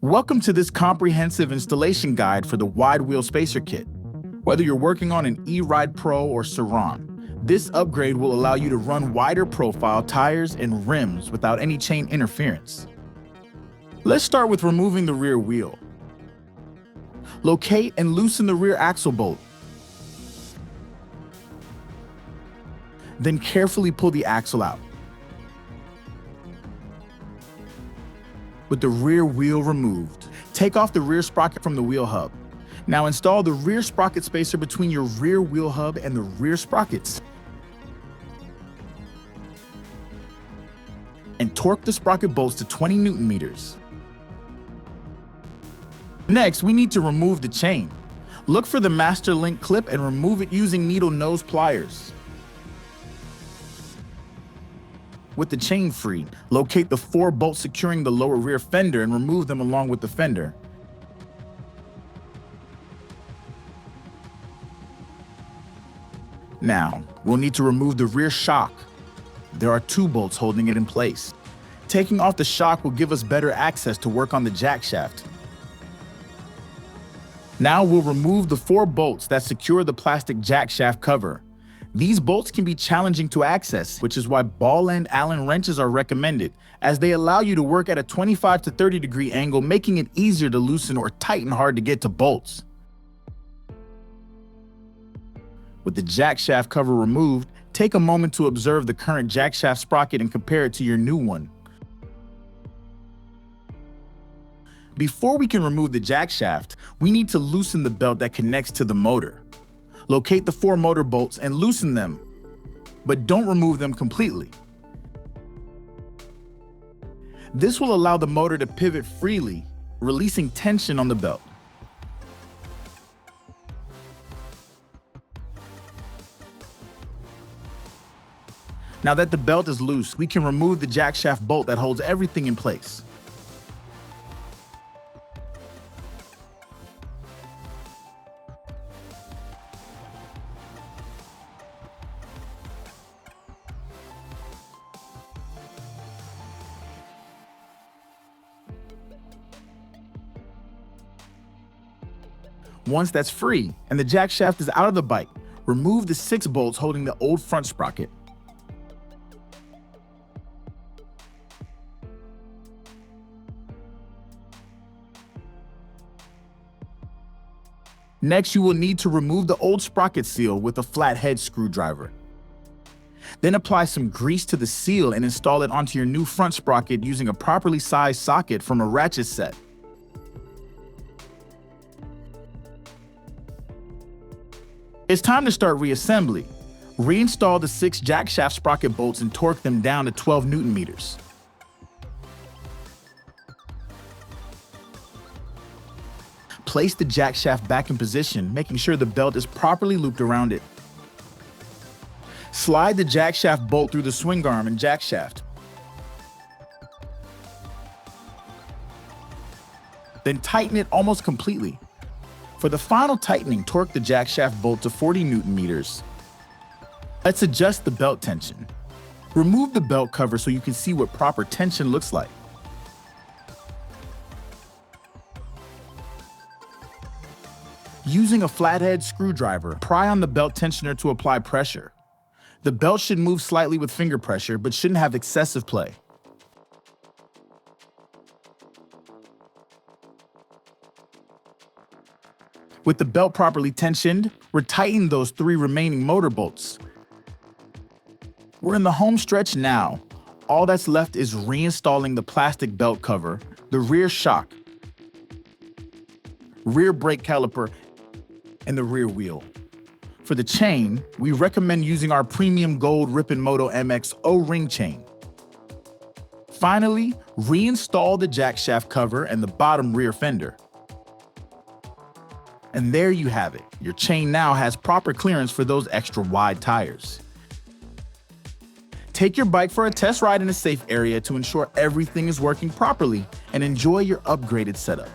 Welcome to this comprehensive installation guide for the Wide Wheel Spacer Kit. Whether you're working on an E-Ride Pro or Surron, this upgrade will allow you to run wider profile tires and rims without any chain interference. Let's start with removing the rear wheel. Locate and loosen the rear axle bolt. Then carefully pull the axle out. With the rear wheel removed, take off the rear sprocket from the wheel hub. Now install the rear sprocket spacer between your rear wheel hub and the rear sprockets. And torque the sprocket bolts to 20 Newton meters. Next, we need to remove the chain. Look for the master link clip and remove it using needle nose pliers. With the chain free, locate the 4 bolts securing the lower rear fender and remove them along with the fender. Now, we'll need to remove the rear shock. There are 2 bolts holding it in place. Taking off the shock will give us better access to work on the jackshaft. Now we'll remove the 4 bolts that secure the plastic jackshaft cover. These bolts can be challenging to access, which is why ball-end Allen wrenches are recommended, as they allow you to work at a 25 to 30 degree angle, making it easier to loosen or tighten hard to get to bolts. With the jackshaft cover removed, take a moment to observe the current jackshaft sprocket and compare it to your new one. Before we can remove the jackshaft, we need to loosen the belt that connects to the motor. Locate the 4 motor bolts and loosen them, but don't remove them completely. This will allow the motor to pivot freely, releasing tension on the belt. Now that the belt is loose, we can remove the jackshaft bolt that holds everything in place. Once that's free and the jackshaft is out of the bike, remove the 6 bolts holding the old front sprocket. Next, you will need to remove the old sprocket seal with a flathead screwdriver. Then apply some grease to the seal and install it onto your new front sprocket using a properly sized socket from a ratchet set. It's time to start reassembly. Reinstall the 6 jackshaft sprocket bolts and torque them down to 12 Newton meters. Place the jackshaft back in position, making sure the belt is properly looped around it. Slide the jackshaft bolt through the swing arm and jackshaft. Then tighten it almost completely. For the final tightening, torque the jackshaft bolt to 40 Newton meters. Let's adjust the belt tension. Remove the belt cover so you can see what proper tension looks like. Using a flathead screwdriver, pry on the belt tensioner to apply pressure. The belt should move slightly with finger pressure, but shouldn't have excessive play. With the belt properly tensioned, retighten those 3 remaining motor bolts. We're in the home stretch now. All that's left is reinstalling the plastic belt cover, the rear shock, rear brake caliper, and the rear wheel. For the chain, we recommend using our premium gold Ripon Moto MX O-ring chain. Finally, reinstall the jackshaft cover and the bottom rear fender. And there you have it. Your chain now has proper clearance for those extra wide tires. Take your bike for a test ride in a safe area to ensure everything is working properly and enjoy your upgraded setup.